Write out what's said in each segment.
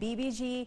BBG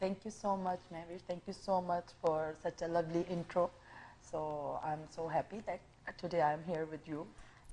Thank you so much, Mahwish. Thank you so much for such a lovely intro. So I'm so happy that today I'm here with you.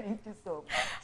Thank you so much.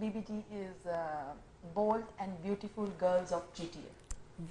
BBG is Bold and Beautiful Girls of GTA.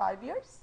5 years।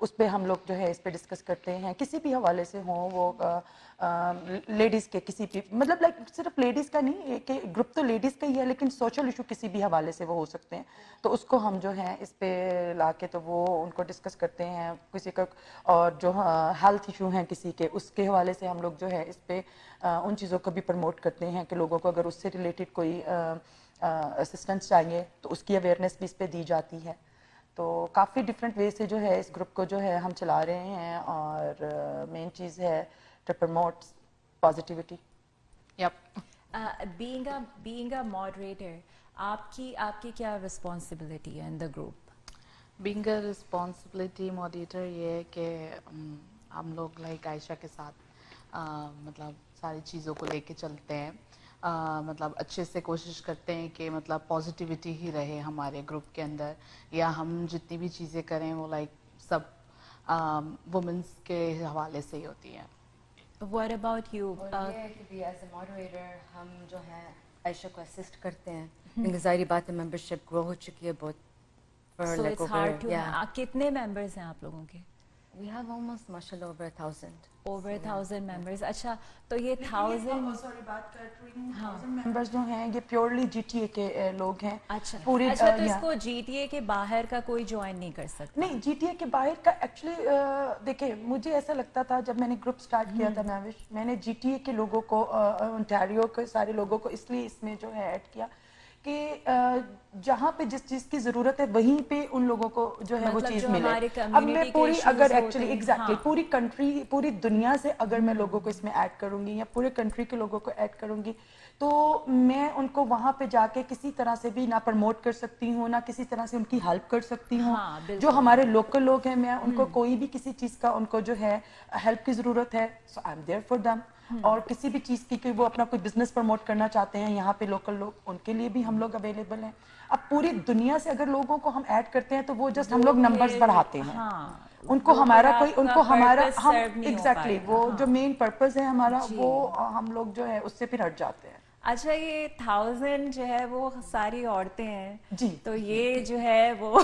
اس پہ ہم لوگ جو ہے اس پہ discuss کرتے ہیں, کسی بھی حوالے سے ہوں وہ لیڈیز کے کسی بھی مطلب لائک صرف لیڈیز کا نہیں کہ گروپ تو لیڈیز کا ہی ہے لیکن سوشل ایشو کسی بھی حوالے سے وہ ہو سکتے ہیں, تو اس کو ہم جو ہے اس پہ لا کے تو وہ ان کو ڈسکس کرتے ہیں. کسی کا اور جو ہیلتھ ایشو ہیں کسی کے, اس کے حوالے سے ہم لوگ جو ہے اس پہ ان چیزوں کو بھی پروموٹ کرتے ہیں کہ لوگوں کو اگر اس سے ریلیٹڈ کوئی اسسٹنس چاہیے تو اس کی اویئرنیس بھی اس پہ دی جاتی ہے. تو کافی ڈفرینٹ وے سے جو ہے اس گروپ کو جو ہے ہم چلا رہے ہیں, اور مین چیز ہے to promote positivity. Yep. being a moderator, آپ کی کیا رسپانسبلٹی ہے in the group? Being a responsibility moderator یہ ہے کہ ہم لوگ لائک عائشہ کے ساتھ مطلب ساری چیزوں کو لے کے چلتے ہیں, مطلب اچھے سے کوشش کرتے ہیں کہ مطلب پازیٹیوٹی ہی رہے ہمارے گروپ کے اندر, یا ہم جتنی بھی چیزیں کریں وہ لائک سب وومنس کے حوالے سے ہی ہوتی ہیں. What about you? اور یہ ہے کہ بھی ایز اے ماڈریٹر ہم جو ہے عائشہ کو اسسٹ کرتے ہیں, کیونکہ ظاہری بات ہے ممبر شپ گرو ہو چکی ہے بہت. So it's hard to کتنے ممبرز ہیں آپ لوگوں کے؟ We have almost mashallah over 1,000. Over 1,000 members. اچھا تو یہ 1,000 ممبرز جو ہیں یہ پیورلی جی ٹی اے کے لوگ ہیں. اچھا پورے اچھا تو اس کو جی ٹی اے کے باہر کا کوئی جوائن نہیں کر سکتا؟ نہیں, جی ٹی اے کے باہر کا ایکچولی دیکھیں مجھے ایسا لگتا تھا جب میں نے گروپ سٹارٹ کیا تھا میوش, میں نے جی ٹی اے کے لوگوں کو انٹیریو کے سارے لوگوں کو اس لیے اس میں جو ہے ایڈ کیا کہ جہاں پہ جس چیز کی ضرورت ہے وہیں پہ ان لوگوں کو جو ہے وہ چیز ملے. اب میں پوری اگر ایکچولی ایگزیکٹلی پوری کنٹری پوری دنیا سے اگر میں لوگوں کو اس میں ایڈ کروں گی یا پورے کنٹری کے لوگوں کو ایڈ کروں گی تو میں ان کو وہاں پہ جا کے کسی طرح سے بھی نہ پروموٹ کر سکتی ہوں نہ کسی طرح سے ان کی ہیلپ کر سکتی ہوں. جو ہمارے لوکل لوگ ہیں میں ان کو کوئی بھی کسی چیز کا ان کو جو ہے ہیلپ کی ضرورت ہے so I am there for them. اور کسی بھی چیز کی کہ وہ اپنا کوئی بزنس پروموٹ کرنا چاہتے ہیں یہاں پہ لوکل لوگ, ان کے لیے بھی ہم لوگ اویلیبل ہیں. اب پوری دنیا سے اگر لوگوں کو ہم ایڈ کرتے ہیں تو وہ جسٹ ہم لوگ نمبرز بڑھاتے ہیں, ان کو ہمارا کوئی ان کو ہمارا ہم ایگزیکٹلی وہ جو مین پرپز ہے ہمارا وہ ہم لوگ جو ہے اس سے پھر ہٹ جاتے ہیں. اچھا یہ 1,000 جو ہے وہ ساری عورتیں ہیں جی, تو یہ جو ہے وہ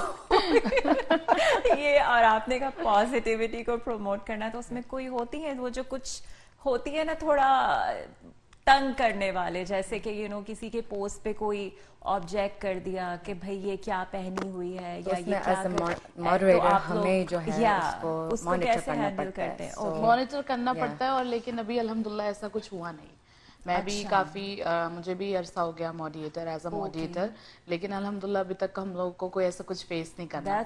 یہ اور آپ نے کہا پازیٹیوٹی کو پروموٹ کرنا, تو اس میں کوئی ہوتی ہے وہ جو کچھ ہوتی ہے نا تھوڑا تنگ کرنے والے, جیسے کہ یو نو کسی کے پوسٹ پہ کوئی آبجیکٹ کر دیا کہ بھئی یہ کیا پہنی ہوئی ہے یا یہ کیا ماڈریٹر ہمیں جو ہے اس کو کیسے ہینڈل کرتے ہیں؟ مانیٹر کرنا پڑتا ہے, اور لیکن ابھی الحمدللہ ایسا کچھ ہوا نہیں. میں بھی کافی مجھے بھی عرصہ ہو گیا ماڈریٹر ایز اے ماڈریٹر, لیکن الحمدللہ ابھی تک ہم لوگوں کو کوئی ایسا کچھ فیس نہیں کرنا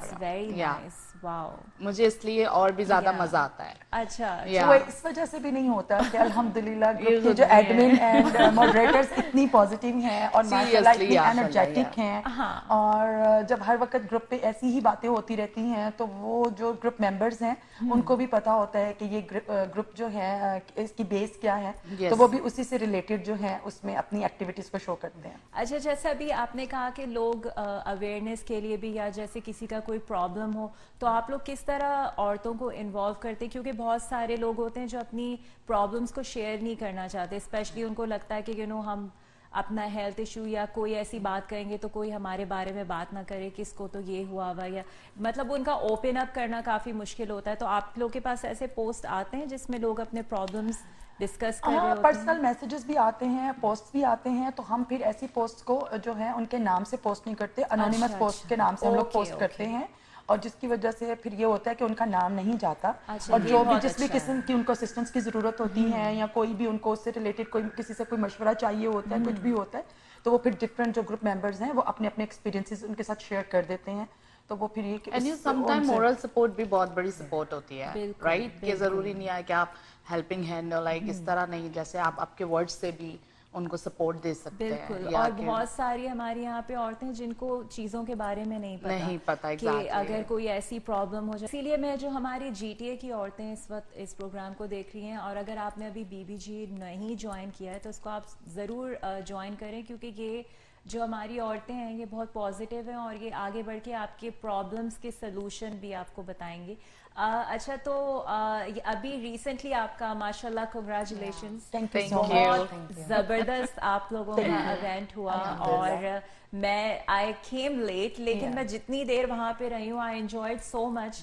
پڑا. مجھے اس لیے اور بھی زیادہ مزہ آتا ہے. اچھا وہ اس وجہ سے بھی نہیں ہوتا کہ الحمدللہ گروپ کے جو ایڈمن اینڈ ماڈریٹرز اتنی پازیٹیو ہیں اور ماشاءاللہ اتنی انرجیٹک ہیں, اور جب ہر وقت گروپ پہ ایسی ہی باتیں ہوتی رہتی ہیں تو وہ جو گروپ ممبرز ہیں ان کو بھی پتا ہوتا ہے کہ یہ گروپ جو ہے اس کی بیس کیا ہے, تو وہ بھی اسی سے ریلیٹڈ جو ہے اس میں اپنی ایکٹیویٹیز کو شو کرتے ہیں. اچھا جیسا ابھی آپ نے کہا کہ لوگ اویئرنیس کے لیے بھی یا جیسے کسی کا کوئی پرابلم ہو تو آپ لوگ کس طرح عورتوں کو انوالو کرتے, کیونکہ بہت سارے لوگ ہوتے ہیں جو اپنی پرابلمس کو شیئر نہیں کرنا چاہتے, اسپیشلی ان کو لگتا ہے کہ یو نو ہم اپنا ہیلتھ ایشو یا کوئی ایسی بات کہیں گے تو کوئی ہمارے بارے میں بات نہ کرے کہ اس کو تو یہ ہوا ہوا, یا مطلب ان کا اوپن اپ کرنا کافی مشکل ہوتا ہے. تو آپ لوگ کے پاس ایسے پوسٹ آتے ہیں جس میں لوگ اپنے پرابلمس ڈسکس کر رہے ہوتے ہیں؟ پرسنل میسیجز بھی آتے ہیں, پوسٹ بھی آتے ہیں, تو ہم پھر ایسی پوسٹ کو جو ہے ان کے نام سے پوسٹ نہیں کرتے, انونیمس پوسٹ کے نام سے ہم لوگ پوسٹ کرتے ہیں, اور جس کی وجہ سے پھر یہ ہوتا ہے کہ ان کا نام نہیں جاتا, اور جو بھی جس بھی قسم کی ان کو اسسٹنس کی ضرورت ہوتی ہے یا کوئی بھی ان کو اس سے ریلیٹڈ کوئی کسی سے کوئی مشورہ چاہیے ہوتا ہے, کچھ بھی ہوتا ہے, تو وہ پھر ڈفرینٹ جو گروپ ممبرز ہیں وہ اپنے اپنے ایکسپیرینسز ان کے ساتھ شیئر کر دیتے ہیں. تو وہ پھر یہ کہ سم ٹائم مورل سپورٹ بھی بہت بڑی سپورٹ ہوتی ہے, رائٹ, کہ ضروری نہیں ہے کہ آپ ہیلپنگ ہینڈ لائک اس طرح نہیں, جیسے آپ کے ورڈ سے بھی ان کو سپورٹ دے سکتے ہیں. بالکل, اور بہت ساری ہمارے یہاں پہ عورتیں جن کو چیزوں کے بارے میں نہیں پتا کہ اگر کوئی ایسی پرابلم ہو جائے. اسی لیے میں جو ہماری جی ٹی اے کی عورتیں اس وقت اس پروگرام کو دیکھ رہی ہیں, اور اگر آپ نے ابھی بی بی جی نہیں جوائن کیا ہے تو اس کو آپ ضرور جوائن کریں, کیونکہ یہ جو ہماری عورتیں ہیں یہ بہت پازیٹیو ہیں اور یہ آگے بڑھ کے آپ کے پرابلمس کے سلوشن بھی آپ کو بتائیں گے. اچھا تو ابھی ریسنٹلی آپ کا ماشاء اللہ کنگریچولیشنز, بہت زبردست آپ لوگوں کا ایونٹ ہوا, اور میں آئی کیم لیٹ لیکن میں جتنی دیر وہاں پہ رہی ہوں I enjoyed so much.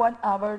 1 hour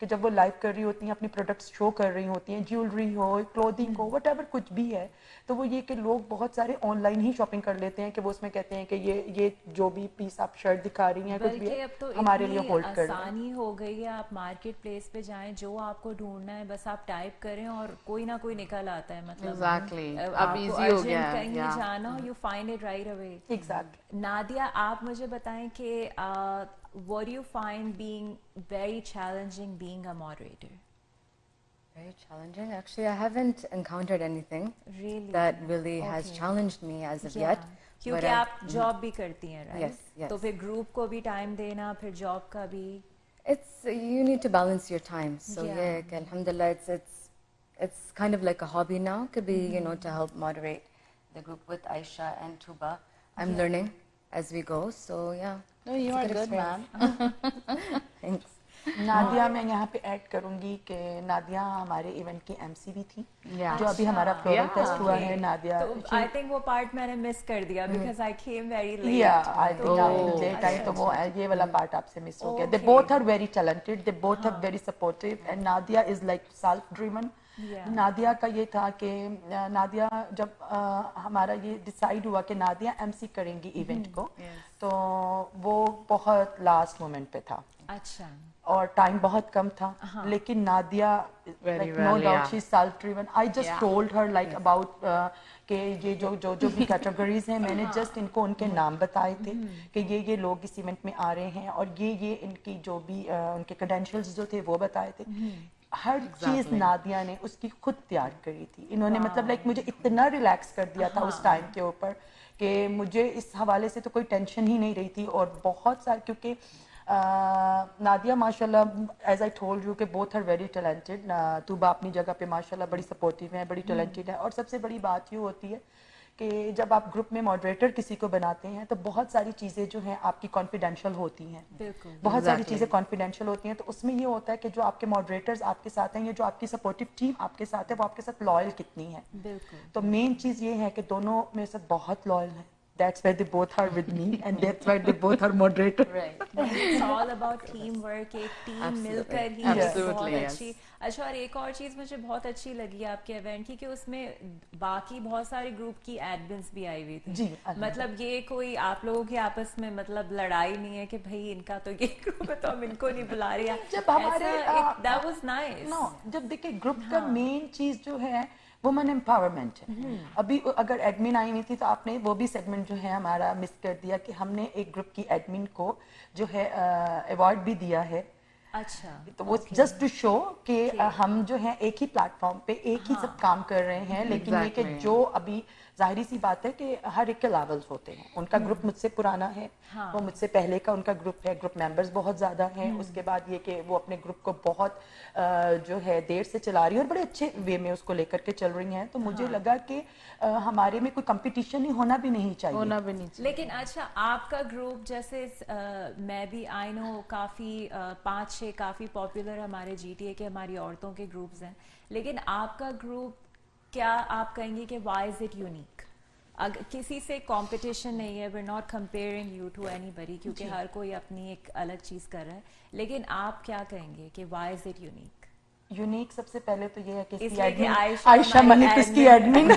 کہ جب وہ لائیو کر رہی ہوتی ہیں اپنی پروڈکٹس شو کر رہی ہوتی ہیں, jewellery who, clothing who, what ever کچھ بھی ہے, تو وہ یہ کہ لوگ بہت سارے آن لائن ہی شاپنگ کر لیتے ہیں کہ وہ اس میں کہتے ہیں کہ یہ جو بھی پیس آپ شرٹ دکھا رہی ہیں کچھ بھی بلکہ اب تو ہمارے لیے ہولڈ کر لیں. آسانی ہو گئی ہے, آپ مارکیٹ پلیس پہ جائیں, جو آپ کو ڈھونڈنا ہے بس آپ ٹائپ کریں اور کوئی نہ کوئی نکل آتا ہے. مطلب اب آپ کو ایزی ہو ارجنٹ گیا کہیں ہے. جانا ہو, you find it right away. Exactly. Nadia, آپ مجھے بتائیں کہ what do you find being very challenging being a moderator? Very challenging. Actually, I haven't encountered anything Really? that really has Okay. challenged me as of Yeah. yet. کیونکہ آپ job بھی کرتی ہیں, right? Yes, yes. تو پھر group کو بھی time دینا, پھر جاب کا بھی. You need to balance your time. So Yeah. alhamdulillah, it's kind of like a hobby now. Could be to help moderate the group with Aisha and Tuba. I'm learning as we go. So yeah. No, you are good, ma'am. Thanks. Nadia میں یہاں پہ add کروں گی کہ Nadia ہمارے event کی M C بھی تھی, جو ابھی ہمارا فلورل ٹیسٹ ہوا ہے. نادیہ تو آئی تھنک وہ پارٹ میں نے مس کر دیا because I came very late. Late I, تو وہ یہ والا پارٹ آپ سے مس ہو گیا. They both are very talented, they both are very supportive, and Nadia is like self driven. Nadia کا یہ تھا کہ نادیہ جب ہمارا یہ ڈیسائیڈ ہوا کہ نادیہ ایم سی کریں گی ایونٹ کو, تو وہ بہت لاسٹ مومنٹ پہ تھا. اچھا. اور ٹائم بہت کم تھا, لیکن Nadia no doubt she is self driven. I just told Hare like about کہ یہ جو بھی کیٹیگریز ہیں, میں نے جسٹ ان کو ان کے نام بتائے تھے کہ یہ لوگ اس ایونٹ میں آ رہے ہیں, اور یہ ان کی جو بھی ان کے کریڈینشیلز جو تھے وہ بتائے تھے. ہر چیز نادیہ نے اس کی خود تیار کری تھی. انہوں نے مطلب لائک مجھے اتنا ریلیکس کر دیا تھا اس ٹائم کے اوپر کہ مجھے اس حوالے سے تو کوئی ٹینشن ہی نہیں رہی تھی. اور بہت سارے, کیونکہ نادیہ ماشاء اللہ ایز آئی ٹولڈ یو کہ بوتھ آر ویری ٹیلنٹڈ. توبہ اپنی جگہ پہ ماشاء اللہ بڑی سپورٹیو ہے, بڑی ٹیلنٹڈ ہے. اور سب سے بڑی بات یہ ہوتی ہے کہ جب آپ گروپ میں ماڈریٹر کسی کو بناتے ہیں تو بہت ساری چیزیں جو ہیں آپ کی کانفیڈینشیل ہوتی ہیں. بہت ساری چیزیں کانفیڈینشیل ہوتی ہیں, تو اس میں یہ ہوتا ہے کہ جو آپ کے ماڈریٹرز آپ کے ساتھ ہیں, یا جو آپ کی سپورٹیو ٹیم آپ کے ساتھ ہے, وہ آپ کے ساتھ لائل کتنی ہے. تو مین چیز یہ ہے کہ دونوں میرے ساتھ بہت لائل ہیں. That's why they both are with me, and that's why they both are moderator. Right. It's all about teamwork. ایک ٹیم مل کر ہی بہت اچھی. اچھا, اور ایک اور چیز مجھے بہت اچھی لگی آپ کے ایونٹ کی کہ اس میں باقی بہت سارے گروپ کی ایڈمنس بھی آئی ہوئی تھی. مطلب یہ کوئی آپ لوگوں کے آپس میں مطلب لڑائی نہیں ہے کہ بھائی ان کا تو یہ گروپ ہے تو ہم ان کو نہیں بلا رہے. جب ہمارے that was nice. No, جب دیکھیں گروپ کا مین چیز جو ہے وومن امپاورمنٹ ہے. ابھی اگر ایڈمن آئی ہوئی تھی تو آپ نے وہ بھی سیگمنٹ جو ہے ہمارا مس کر دیا کہ ہم نے ایک گروپ کی ایڈمن کو جو ہے ایوارڈ بھی دیا ہے. اچھا. تو وہ جسٹ ٹو شو کہ ہم جو ہیں ایک ہی پلیٹ فارم پہ ایک ہی سب کام کر رہے ہیں, لیکن یہ کہ جو ابھی ظاہری سی بات ہے کہ ہر ایک کے لیولز ہوتے ہیں. ان کا گروپ مجھ سے پرانا ہے, وہ مجھ سے پہلے کا ان کا گروپ ہے, گروپ ممبرز بہت زیادہ ہیں. اس کے بعد یہ کہ وہ اپنے گروپ کو بہت جو ہے دیر سے چلا رہی ہیں اور بڑے اچھے وے میں اس کو لے کر کے چل رہی ہیں. تو مجھے لگا کہ ہمارے میں کوئی کمپٹیشن ہی ہونا بھی نہیں چاہیے. لیکن اچھا, آپ کا گروپ جیسے میں بھی آئی نو کافی 5-6 کافی پاپولر ہمارے جی ٹی اے کے ہماری عورتوں کے گروپس ہیں, لیکن آپ کا گروپ کیا آپ کہیں گے کہ وائی از اٹ یونیک؟ اگر کسی سے کمپٹیشن نہیں ہے, we are not comparing you to anybody, کیونکہ ہر کوئی اپنی ایک الگ چیز کر رہا ہے, لیکن آپ کیا کہیں گے کہ why is it unique? Unique سب سے پہلے تو یہ ہے کہ اس لیے کہ عائشہ ملک اس کی ایڈمن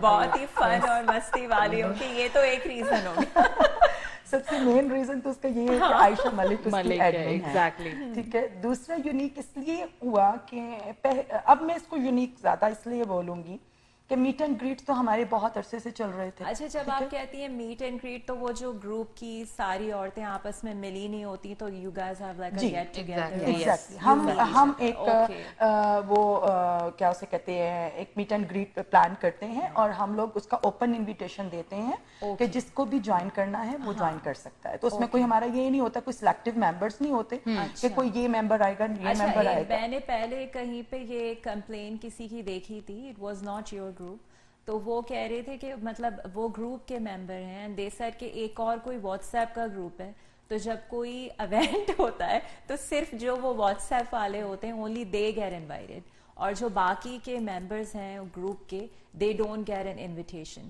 بہت ہی فن اور مستی والی ہو کہ یہ تو ایک ریزن ہوگا. سب سے مین ریزن تو اس کا یہ ہے کہ عائشہ ملک اس کی ایڈمن ہے. ٹھیک ہے. دوسرا یونیک اس لیے ہوا کہ اب میں اس کو یونیک زیادہ اس لیے بولوں گی کہ میٹ اینڈ گریٹ تو ہمارے بہت عرصے سے چل رہے تھے. اچھا, جب آپ کہتی ہیں میٹ اینڈ گریٹ تو وہ جو گروپ کی ساری عورتیں آپس میں ملی نہیں ہوتی تو you guys have like a get together. ہم ایک وہ کیا اسے کہتے ہیں ایک میٹ اینڈ گریٹ پلان کرتے ہیں, اور ہم لوگ اس کا اوپن انویٹیشن دیتے ہیں کہ جس کو بھی جوائن کرنا ہے وہ جوائن کر سکتا ہے. تو اس میں کوئی ہمارا یہ نہیں ہوتا, کوئی سلیکٹو ممبرس نہیں ہوتے کہ کوئی یہ ممبر آئے گا یہ ممبر آئے گا. میں نے پہلے کہیں پہ یہ کمپلین کسی کی دیکھی تھی, it was not your group, تو وہ کہہ رہے تھے کہ مطلب وہ گروپ کے ممبر ہیں, دے سیڈ کہ ایک اور کوئی واٹس ایپ کا گروپ ہے, تو جب کوئی ایونٹ ہوتا ہے تو صرف جو وہ واٹس ایپ والے ہوتے ہیں اونلی دے گیٹ انوائٹیڈ, اور جو باقی کے ممبرز ہیں گروپ کے they don't get an invitation.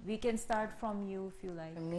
We can start from you if you like. For me,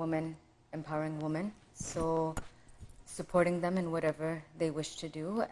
women empowering women, so supporting them in whatever they wish to do,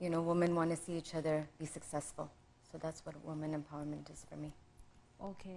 you know, women want to see each other be successful, so that's what women empowerment is for me. Okay,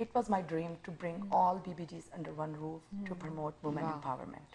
it was my dream to bring all BBGs under one roof to promote women empowerment.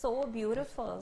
so beautiful.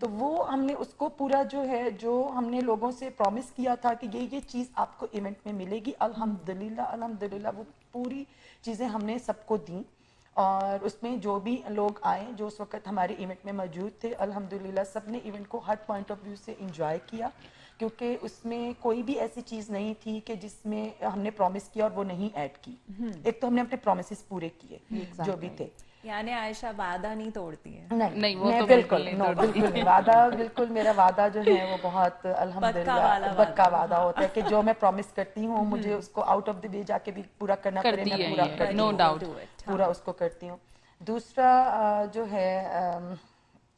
تو وہ ہم نے اس کو پورا جو ہے جو ہم نے لوگوں سے پرومس کیا تھا کہ یہ چیز آپ کو ایونٹ میں ملے گی, الحمدللہ وہ پوری چیزیں ہم نے سب کو دیں. اور اس میں جو بھی لوگ آئے جو اس وقت ہمارے ایونٹ میں موجود تھے, الحمدللہ سب نے ایونٹ کو ہر پوائنٹ آف ویو سے انجوائے کیا, کیونکہ اس میں کوئی بھی ایسی چیز نہیں تھی کہ جس میں ہم نے پرومس کیا اور وہ نہیں ایڈ کی. ایک تو ہم نے اپنے پرومسز پورے کیے جو بھی تھے. یعنی عائشہ وعدہ نہیں توڑتی ہے. نہیں, وہ میں تو بالکل نہیں, وعدہ بالکل, میرا وعدہ جو ہے وہ بہت الحمدللہ پکا وعدہ ہوتا ہے کہ جو میں پرومس کرتی ہوں مجھے اس کو آؤٹ آف دی وے جا کے بھی پورا کرنا پڑے, میں پورا کرتی نو ہوں, ڈاؤٹ پورا اس کو کرتی ہوں. دوسرا جو ہے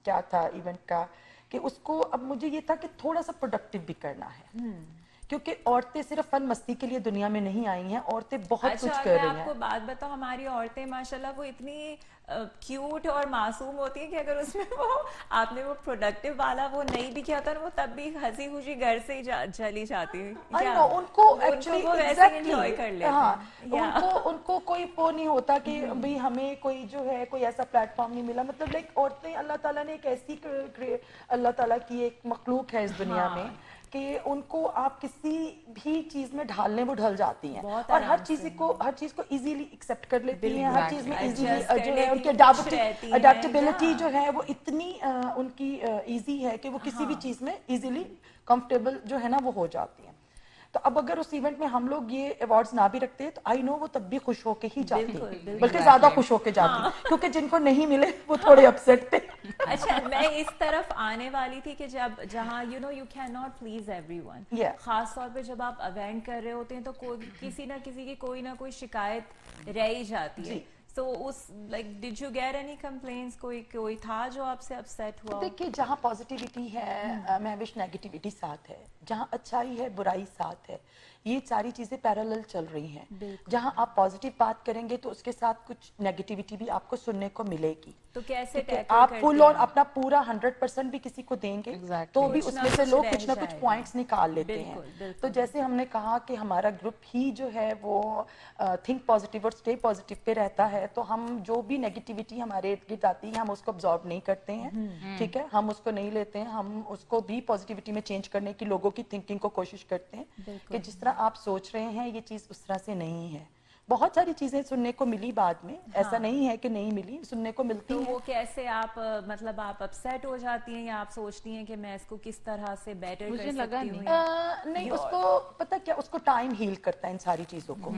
کیا تھا ایونٹ کا, کہ اس کو اب مجھے یہ تھا کہ تھوڑا سا پروڈکٹیو بھی کرنا ہے, کیونکہ عورتیں صرف فن مستی کے لیے دنیا میں نہیں آئی ہیں, عورتیں بہت کچھ کر رہی ہیں. میں آپ کو بات بتاؤں, ہماری عورتیں ماشاءاللہ وہ اتنی کیوٹ اور معصوم ہوتی ہیں کہ اگر اس میں وہ آپ نے وہ پروڈکٹیو والا وہ نہیں بھی کیا تھا وہ تب بھی ہنسی خوشی گھر سے ہی چلی جاتی ہیں. ان کو ایکچولی وہ ویسے انجوائے کر لیتے ہیں. ان کو کوئی وہ نہیں ہوتا کہ بھئی ہمیں کوئی جو ہے کوئی ایسا پلیٹ فارم نہیں ملا, مطلب لائک عورتیں اللہ تعالیٰ نے ایک ایسی اللہ تعالیٰ کی ایک مخلوق ہے اس دنیا میں کہ ان کو آپ کسی بھی چیز میں ڈھال لیں وہ ڈھل جاتی ہیں, اور ہر چیز کو ایزیلی ایکسیپٹ کر لیتی ہیں, ہر چیز میں ایزیلی جو ہے ان کی اڈیپٹیبلٹی جو ہے وہ اتنی ان کی ایزی ہے کہ وہ کسی بھی چیز میں ایزیلی کمفرٹیبل جو ہے نا وہ ہو جاتی ہیں. تو اب اگر اس ایونٹ میں ہم لوگ یہ ایوارڈز نہ بھی رکھتے تو آئی نو وہ تب بھی خوش ہو کے ہی جاتی, بلکہ زیادہ خوش ہو کے جاتی, کیونکہ جن کو نہیں ملے وہ تھوڑے اپسیٹ تھے. اچھا, میں اس طرف آنے والی تھی کہ جہاں you can not please every one, خاص طور پہ جب آپ ایونٹ کر رہے ہوتے ہیں تو کسی نہ کسی کی کوئی نہ کوئی شکایت رہ ہی جاتی ہے. So like did you get any complaints, کوئی تھا جو آپ سے اپسیٹ ہوا؟ دیکھیے جہاں پازیٹیوٹی ہے مہوش نیگیٹیوٹی ساتھ ہے, جہاں اچھائی ہے برائی ساتھ ہے, یہ ساری چیزیں پیرالل چل رہی ہیں. جہاں آپ پازیٹیو بات کریں گے تو اس کے ساتھ کچھ نیگیٹیوٹی بھی آپ کو سننے کو ملے گی. تو کیسے آپ فل اور اپنا پورا 100% بھی کسی کو دیں گے تو بھی اس میں سے لوگ کچھ نہ کچھ پوائنٹس نکال لیتے ہیں. تو جیسے ہم نے کہا کہ ہمارا گروپ ہی جو ہے وہ تھنک پازیٹیو اور اسٹے پازیٹیو پہ رہتا ہے, تو ہم جو بھی نیگیٹیوٹی ہمارے ارد گرد آتی ہے ہم اس کو ابزارو نہیں کرتے ہیں, ٹھیک ہے, ہم اس کو نہیں لیتے ہیں, ہم اس کو بھی پازیٹیوٹی میں چینج کرنے کی لوگوں کی تھنکنگ کو کوشش کرتے ہیں کہ جس طرح آپ سوچ رہے ہیں یہ چیز اس طرح سے نہیں ہے. بہت ساری چیزیں سننے کو ملی بعد میں, ایسا نہیں ہے کہ نہیں ملی, سننے کو ملتی ہیں. تو وہ کیسے آپ مطلب آپ اپسیٹ ہو جاتی ہیں یا آپ سوچتی ہیں کہ میں اس کو کس طرح سے بیٹر کر سکتی ہوں؟ نہیں, اس کو پتہ کیا, اس کو ٹائم ہیل کرتا ہے ان ساری چیزوں کو.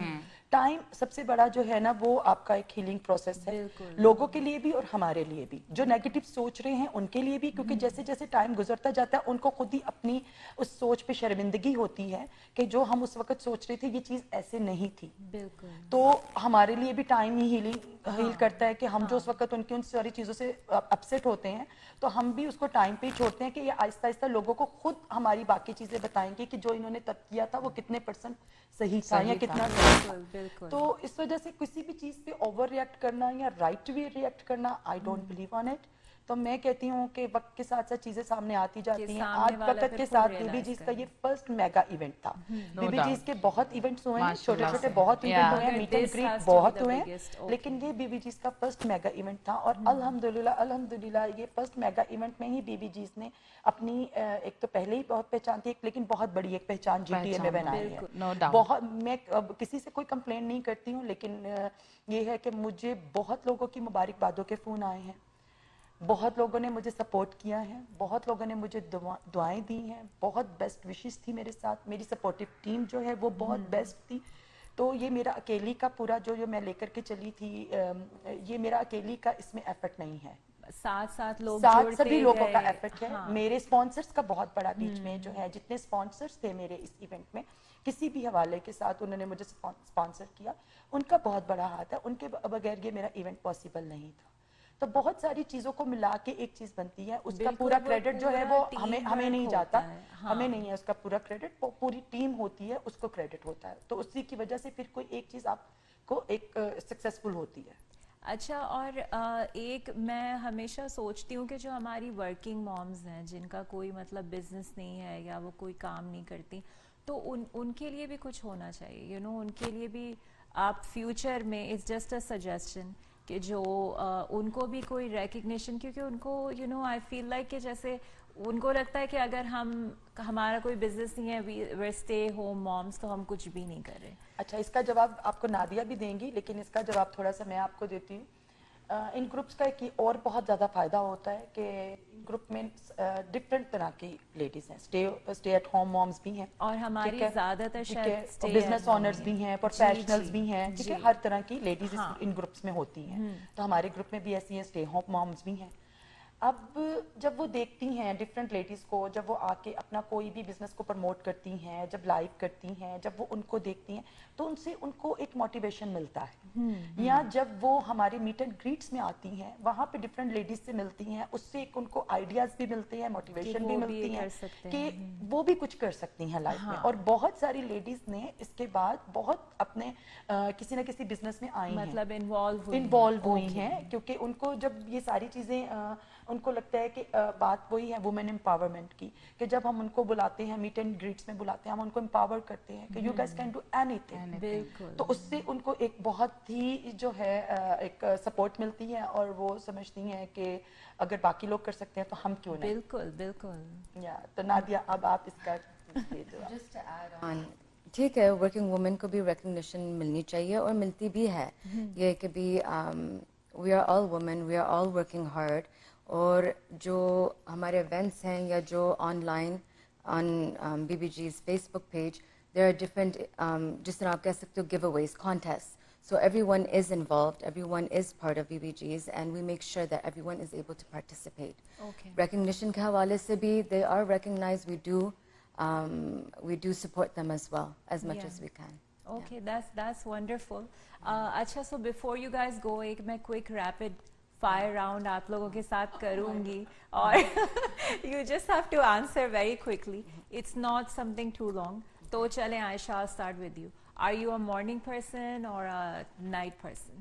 ٹائم سب سے بڑا جو ہے نا وہ آپ کا ایک ہیلنگ پروسیس ہے, لوگوں کے لیے بھی اور ہمارے لیے بھی, جو نیگیٹو سوچ رہے ہیں ان کے لیے بھی, کیونکہ جیسے جیسے ٹائم گزرتا جاتا ہے ان کو خود ہی اپنی اس سوچ پہ شرمندگی ہوتی ہے کہ جو ہم اس وقت سوچ رہے تھے یہ چیز ایسے نہیں تھی. بالکل. تو ہمارے لیے بھی ٹائم ہی ہیل کرتا ہے کہ ہم جو اس وقت ان ساری چیزوں سے اپسیٹ ہوتے ہیں تو ہم بھی اس کو ٹائم پہ ہی چھوڑتے ہیں کہ یہ آہستہ آہستہ لوگوں کو خود ہماری باقی چیزیں بتائیں گے کہ جو انہوں نے تب کیا تھا وہ کتنے % صحیح تھا یا کتنا صحیح تھا. تو اس وجہ سے کسی بھی چیز پہ اوور ریئیکٹ کرنا یا رائٹ وے ریئیکٹ کرنا I don't believe on it. تو میں کہتی ہوں کہ وقت کے ساتھ ساتھ چیزیں سامنے آتی جاتی ہیں. آج وقت کے ساتھ بی بی جیز کا یہ فرسٹ میگا ایونٹ تھا. بی بی جیز کے بہت ایونٹس ہوئے ہیں, چھوٹے چھوٹے بہت ایونٹ ہوئے ہیں, میٹ اینڈ گریٹ بہت ہوئے ہیں, لیکن یہ بی بی جیز کا فرسٹ میگا ایونٹ تھا. اور الحمدللہ یہ فرسٹ میگا ایونٹ میں ہی بی بی جیز نے اپنی ایک تو پہلے ہی بہت پہچان تھی, لیکن بہت بڑی ایک پہچان جی ٹی اے میں بنائی ہے. بہت, میں کسی سے کوئی کمپلین نہیں کرتی ہوں, لیکن یہ ہے کہ مجھے بہت لوگوں کی مبارکبادوں کے فون آئے ہیں, بہت لوگوں نے مجھے سپورٹ کیا ہے, بہت لوگوں نے مجھے دعائیں دی ہیں, بہت بیسٹ وشز تھی میرے ساتھ, میری سپورٹیو ٹیم جو ہے وہ بہت بیسٹ تھی. تو یہ میرا اکیلی کا پورا جو میں لے کر کے چلی تھی, یہ میرا اکیلی کا اس میں ایفرٹ نہیں ہے, ساتھ لوگ ساتھ سبھی لوگوں کا ایفرٹ ہے. میرے سپانسرز کا بہت بڑا بیچ میں جو ہے, جتنے سپانسرز تھے میرے اس ایونٹ میں کسی بھی حوالے کے ساتھ انہوں نے مجھے سپانسر کیا, ان کا بہت بڑا ہاتھ ہے, ان کے بغیر یہ میرا ایونٹ پاسبل نہیں تھا. تو بہت ساری چیزوں کو ملا کے ایک چیز بنتی ہے, اس کا پورا کریڈٹ جو ہے وہ ہمیں نہیں جاتا, ہمیں نہیں ہے اس کا پورا کریڈٹ, پوری ٹیم ہوتی ہے اس کو کریڈٹ ہوتا ہے. تو اسی کی وجہ سے پھر کوئی ایک چیز آپ کو ایک سکسیسفل ہوتی ہے. اچھا, اور ایک میں ہمیشہ سوچتی ہوں کہ جو ہماری ورکنگ مومز ہیں جن کا کوئی مطلب بزنس نہیں ہے یا وہ کوئی کام نہیں کرتی, تو ان کے لیے بھی کچھ ہونا چاہیے, ان کے لیے بھی آپ فیوچر میں, اٹس جسٹ اے سجیشن, کہ جو ان کو بھی کوئی ریکگنیشن, کیونکہ ان کو you know I feel like کہ جیسے ان کو لگتا ہے کہ اگر ہمارا کوئی بزنس نہیں ہے, وی اسٹے ہوم مومس, تو ہم کچھ بھی نہیں کر رہے. اچھا, اس کا جواب آپ کو نادیہ بھی دیں گی, لیکن اس کا جواب تھوڑا سا میں آپ کو دیتی ہوں. ان گروپس کا ایک اور بہت زیادہ فائدہ ہوتا ہے کہ ان گروپ میں ڈفرینٹ طرح کی لیڈیز ہیں, اسٹے ایٹ ہوم مومس بھی ہیں, اور ہماری زیادہ تر شاید بزنس اونرز بھی ہیں, پروفیشنلز بھی ہیں, ٹھیک ہے, ہر طرح کی لیڈیز ان گروپس میں ہوتی ہیں. تو ہمارے گروپ میں بھی ایسی ہیں, اسٹے ہوم مومس بھی ہیں. اب جب وہ دیکھتی ہیں ڈفرینٹ لیڈیز کو, جب وہ آ کے اپنا کوئی بھی بزنس کو پروموٹ کرتی ہیں, جب لائیو کرتی ہیں, جب وہ ان کو دیکھتی ہیں, تو ان سے ان کو ایک موٹیویشن ملتا ہے. یا جب وہ ہمارے میٹ اینڈ گریٹس میں آتی ہیں, وہاں پہ ڈفرینٹ لیڈیز سے ملتی ہیں, اس سے ایک ان کو آئیڈیاز بھی ملتے ہیں, موٹیویشن بھی ملتی ہے کہ وہ بھی کچھ کر سکتی ہیں لائف میں. اور بہت ساری لیڈیز نے اس کے بعد بہت اپنے کسی نہ کسی بزنس میں آئی ہیں, مطلب انوالو ہوئی ہیں, کیونکہ ان کو جب یہ ساری چیزیں ان کو لگتا ہے کہ بات وہی ہے وومن امپاورمنٹ کی, کہ جب ہم ان کو بلاتے ہیں, میٹ اینڈ گریٹس میں بلاتے ہیں, ہم ان کو امپاور کرتے ہیں کہ you guys can do any thing, تو اس سے ان کو ایک بہت ہی جو ہے ایک سپورٹ ملتی ہے, اور وہ سمجھتی ہیں کہ اگر باقی لوگ کر سکتے ہیں تو ہم کیوں نہیں. بالکل بالکل. تو نادیہ اب آپ اس کا Just to add on, ٹھیک ہے, ورکنگ وومن کو بھی ریکگنیشن ملنی چاہیے, اور ملتی بھی ہے. یہ کہ بھی we are all women, we are all working hard. اور جو ہمارے ایونٹس ہیں, یا جو online on B B G's Facebook page, there are different, جس طرح آپ کہہ سکتے ہو giveaways, contest. So everyone is involved, everyone is part of BBGs, and we make sure that everyone is able to participate. Okay. Recognition ke hawale se bhi, they are recognized. We do support them as well, as much as we can. Okay, that's wonderful. Acha, so before you guys go, ek main quick rapid fire round aap logon ke saath karungi, aur you just have to answer very quickly. It's not something too long. To chale Aisha, I'll start with you. Are you a morning person or a night person?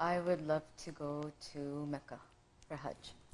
I would love to go to Mecca for Hajj.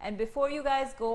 And before you guys go,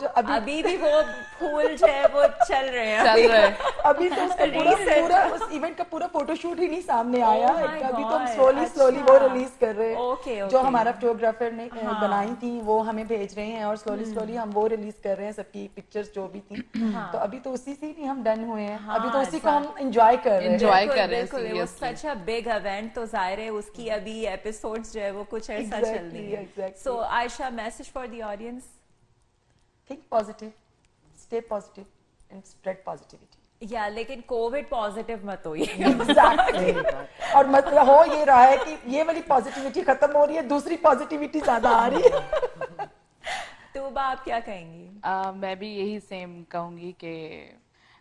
جو ابھی بھی وہ پھول جو ہے وہ چل رہے ہیں ابھی تو اس کا پورا اس ایونٹ کا پورا فوٹو شوٹ ہی نہیں سامنے آیا. ابھی تو ہم سلولی وہ ریلیز کر رہے ہیں. جو ہمارا فوٹوگرافر نے بنائی تھی وہ ہمیں بھیج رہے ہیں اور سلولی ہم وہ ریلیز کر رہے ہیں سب کی پکچرز جو بھی تھی. تو ابھی تو اسی سے ہی ہم ڈن ہوئے ہیں. ابھی تو اسی کو ہم انجوائے کر رہے ہیں. سچ اے بگ ایونٹ, تو ظاہر ہے اس کی ابھی ایپیسوڈز جو ہے وہ کچھ عرصہ چل رہی ہے. So Ayesha, message for the audience. Think positive, stay positive and spread positivity. یا لیکن کووڈ پازیٹیو مت ہوئی. اور مطلب ہو یہ رہا ہے کہ یہ والی پازیٹیوٹی ختم ہو رہی ہے, دوسری پازیٹیوٹی زیادہ آ رہی ہے. تو آپ کیا کہیں گی؟ میں بھی یہی سیم کہوں گی کہ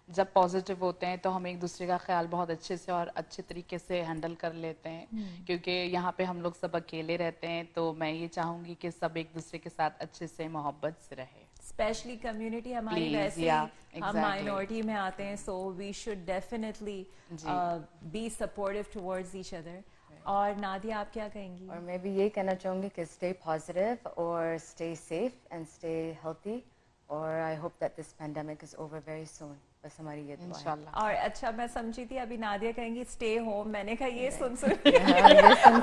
جب پازیٹیو ہوتے ہیں تو ہم ایک دوسرے کا خیال بہت اچھے سے اور اچھے طریقے سے ہینڈل کر لیتے ہیں, کیونکہ یہاں پہ ہم لوگ سب اکیلے رہتے ہیں. تو میں یہ چاہوں گی کہ سب ایک دوسرے کے ساتھ اچھے سے محبت سے رہے. اسپیشلی کمیونٹی ہماری ویسے ہم مائنورٹی میں آتے ہیں, so we should definitely be supportive towards each other. اور نادیہ آپ کیا کہیں گی؟ اور میں بھی یہی کہنا چاہوں گی کہ اسٹے پازیٹیو اور stay safe and stay healthy, اور I hope that this pandemic is over very soon. بس ہماری یہ دعا ہے. اور اچھا, میں سمجھی تھی ابھی نادیہ کہیں گی اسٹے ہوم. میں نے کہا یہ سن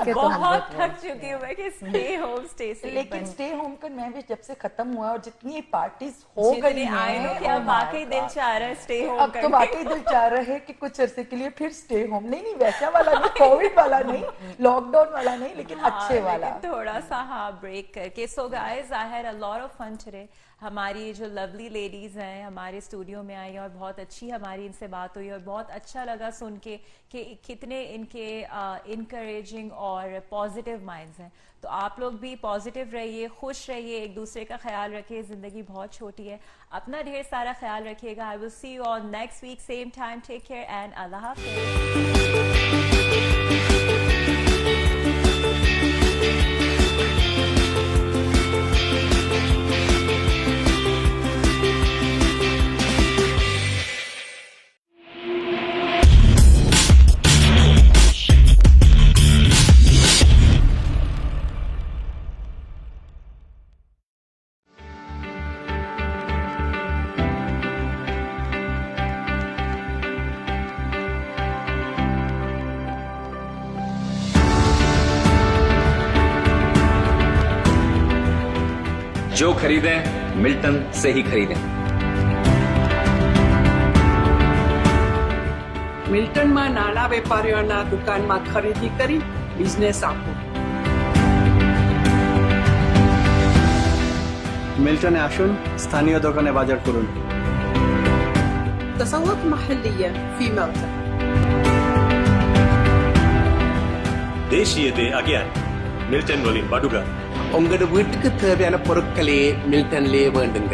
کے بہت تھک چکی ہوں میں کہ اسٹے ہوم اسٹے سیف. لیکن اسٹے ہوم کا میں بھی جب سے ختم ہوا اور جتنی پارٹیز ہو گئی ہیں, کیا واقعی دل چاہ رہا ہے اسٹے ہوم. اب تو واقعی دل چاہ رہا ہے کہ کچھ عرصے کے لیے پھر اسٹے ہوم. نہیں ویسا والا نہیں, کووڈ والا نہیں, لاک ڈاؤن والا نہیں, لیکن اچھے والا تھوڑا سا بریک کر کے. So guys, I had a lot of fun today. ہماری جو لولی لیڈیز ہیں ہمارے اسٹوڈیو میں آئی اور بہت اچھی ہماری ان سے بات ہوئی, اور بہت اچھا لگا سن کے کہ کتنے ان کے انکریجنگ اور پازیٹیو مائنڈز ہیں. تو آپ لوگ بھی پازیٹیو رہیے, خوش رہیے, ایک دوسرے کا خیال رکھیے. زندگی بہت چھوٹی ہے, اپنا ڈھیر سارا خیال رکھیے گا. I will see you on next week same time. Take care and اللہ حافظ. جو خریدیں ملٹن سے ہی خریدیں. મિલ્ટનમાં નાના વેપારીઓના દુકાનમાં ખરીદી કરી બિઝનેસ આપો. মিল্টনে আসুন, স্থানীয় দোকানে বাজার করুন. تسوق محليا في ملتن. தேசியத்தை அகையான் மில்டன் வலின் படுகா. உங்களோட வீட்டுக்கு தேவையான பொருட்களே மில்டன்லயே வேண்டுங்க.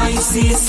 ICC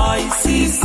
ICC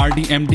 RD MD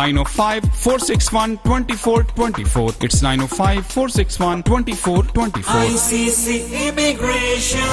905-461-2424. It's 905-461-2424. ICC immigration.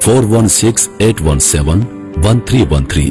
4168171313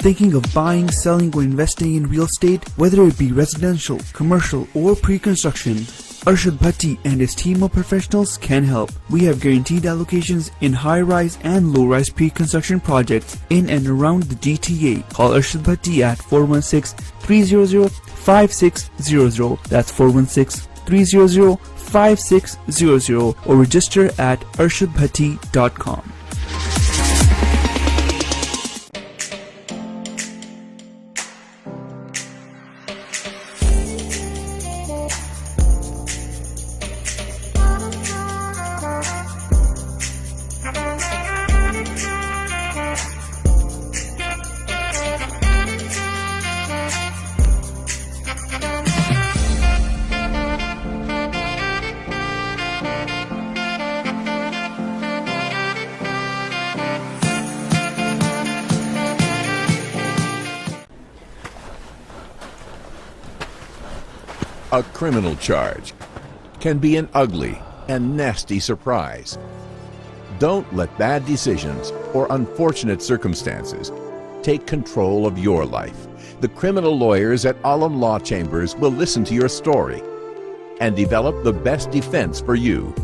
Thinking of buying, selling or investing in real estate, whether it be residential, commercial or pre-construction? Arshad Bhatti and his team of professionals can help. We have guaranteed allocations in high-rise and low-rise pre-construction projects in and around the GTA. Call Arshad Bhatti at 416-300-5600. That's 416-300-5600 or register at arshadbhatti.com. A criminal charge can be an ugly and nasty surprise. Don't let bad decisions or unfortunate circumstances take control of your life. The criminal lawyers at Alam Law Chambers will listen to your story and develop the best defense for you.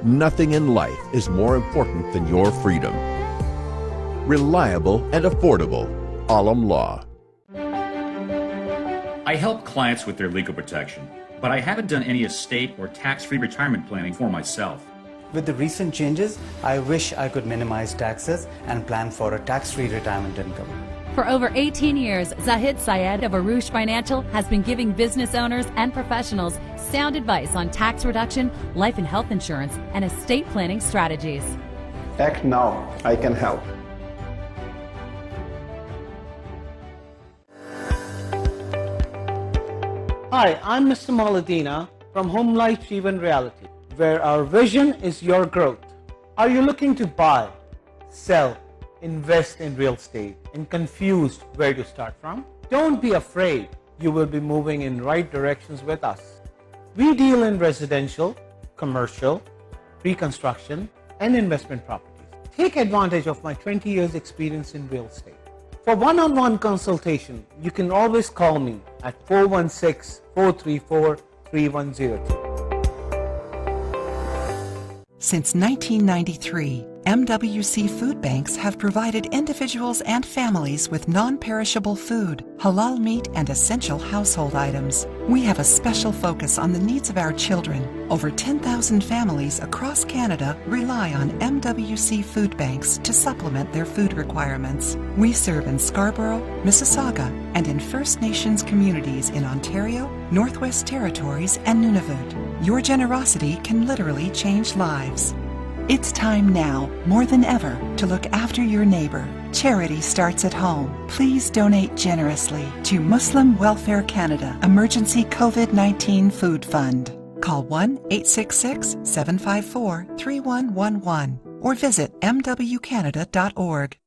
Nothing in life is more important than your freedom. Reliable and affordable. Alam Law. I help clients with their legal protection, but I haven't done any estate or tax-free retirement planning for myself. With the recent changes, I wish I could minimize taxes and plan for a tax-free retirement income. For over 18 years, Zahid Syed of Arush Financial has been giving business owners and professionals sound advice on tax reduction, life and health insurance, and estate planning strategies. Act now. I can help. Hi, I'm Mr. Maladina from Home Life Jeevan Reality, where our vision is your growth. Are you looking to buy, sell, invest in real estate and confused where to start from? Don't be afraid. You will be moving in right directions with us. We deal in residential, commercial, pre-construction and investment properties. Take advantage of my 20 years experience in real estate. For one-on-one consultation, you can always call me at 416-434-3102. Since 1993, MWC Food Banks have provided individuals and families with non-perishable food, halal meat, and essential household items. We have a special focus on the needs of our children. Over 10,000 families across Canada rely on MWC Food Banks to supplement their food requirements. We serve in Scarborough, Mississauga, and in First Nations communities in Ontario, Northwest Territories, and Nunavut. Your generosity can literally change lives. It's time now, more than ever, to look after your neighbor. Charity starts at home. Please donate generously to Muslim Welfare Canada Emergency COVID-19 Food Fund. Call 1-866-754-3111 or visit mwcanada.org.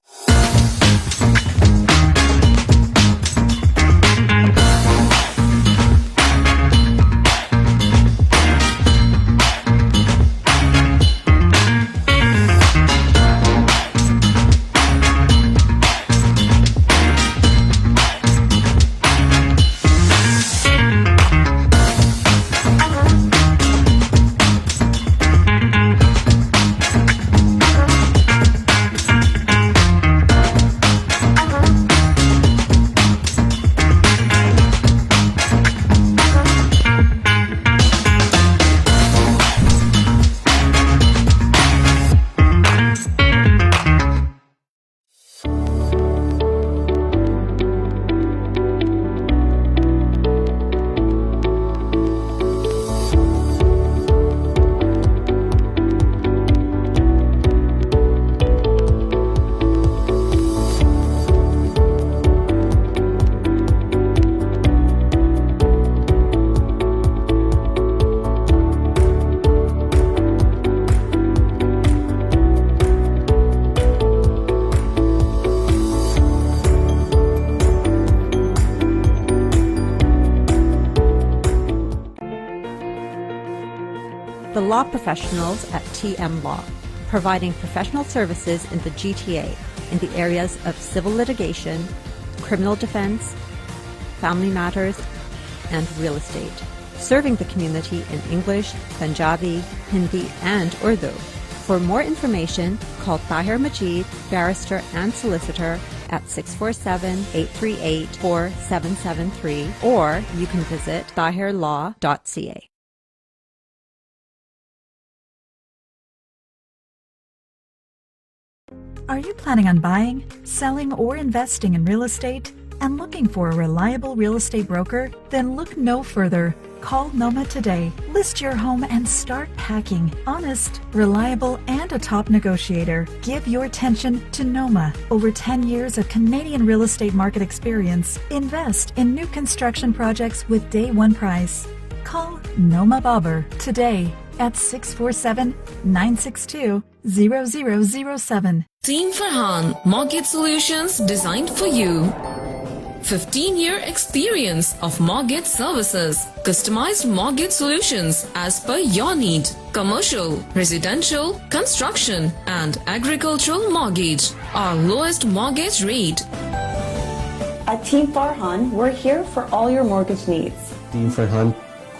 The law professionals at TM Law, providing professional services in the GTA in the areas of civil litigation, criminal defense, family matters, and real estate. serving the community in English, Punjabi, Hindi, and Urdu. For more information, call Tahir Majid, barrister and solicitor, at 647-838-4773, or you can visit tahirlaw.ca. Are you planning on buying, selling, or investing in real estate and looking for a reliable real estate broker? Then look no further. Call Noma today. List your home and start packing. Honest, reliable, and a top negotiator. Give your attention to Noma. Over 10 years of Canadian real estate market experience. Invest in new construction projects with day one price. Call Noma Babur today at 647-962-0007. Team Farhan, mortgage solutions designed for you. 15-year experience of mortgage services, customized mortgage solutions as per your need, commercial, residential, construction and agricultural mortgage, our lowest mortgage rate. At Team Farhan, we're here for all your mortgage needs. Team Farhan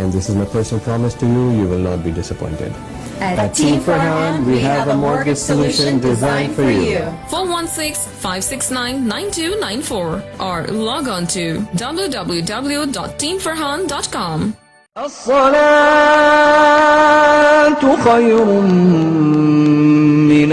and this is my personal promise to you, you will not be disappointed. At Team Farhan, we have a mortgage solution designed for you. 416-569-9294 or log on to www.teamfarhan.com. الصلاة خير من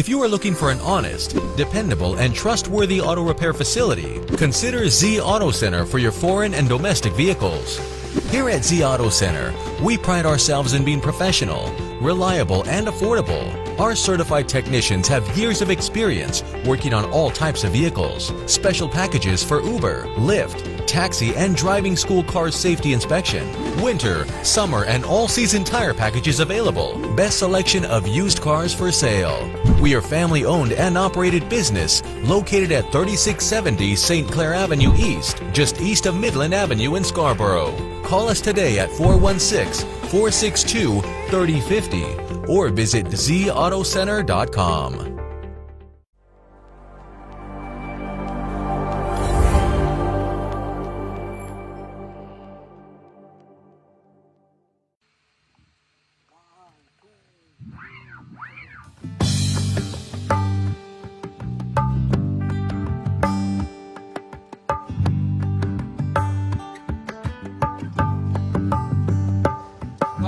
If you are looking for an honest, dependable, and trustworthy auto repair facility, consider Z Auto Center for your foreign and domestic vehicles. Here at Z Auto Center, we pride ourselves in being professional, reliable, and affordable. Our certified technicians have years of experience working on all types of vehicles. Special packages for Uber, Lyft, taxi, and driving school car safety inspection. Winter, summer, and all-season tire packages available. Best selection of used cars for sale. We are family-owned and operated business located at 3670 St. Clair Avenue East, just east of Midland Avenue in Scarborough. Call us today at 416-462-3050 or visit zautocenter.com.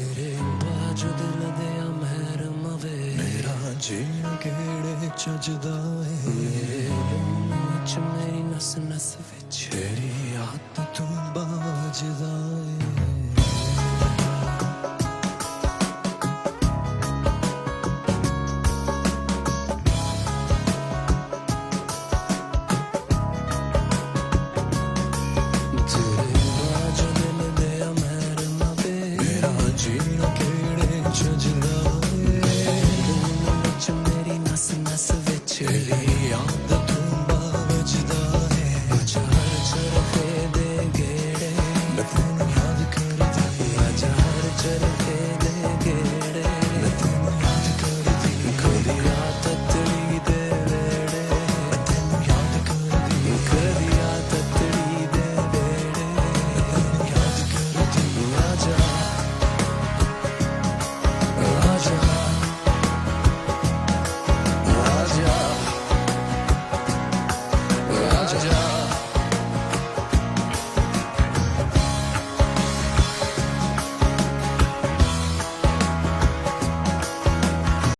ਤੇਰੇ ਬਾਜ ਦਿਲ ਦੇ ਮਹਿਰਮ ਵੇ ਮੇਰਾ ਜੀਣ ਕਿਹੜੇ ਚੱਜਦਾ ਏ ਮੇਰੇ ਵਿੱਚ ਮੇਰੀ ਨਸ ਨਸ ਵਿੱਚ ਤੇਰੀ ਹੱਥ ਤੂੰ ਬਾਜਦਾ ਏ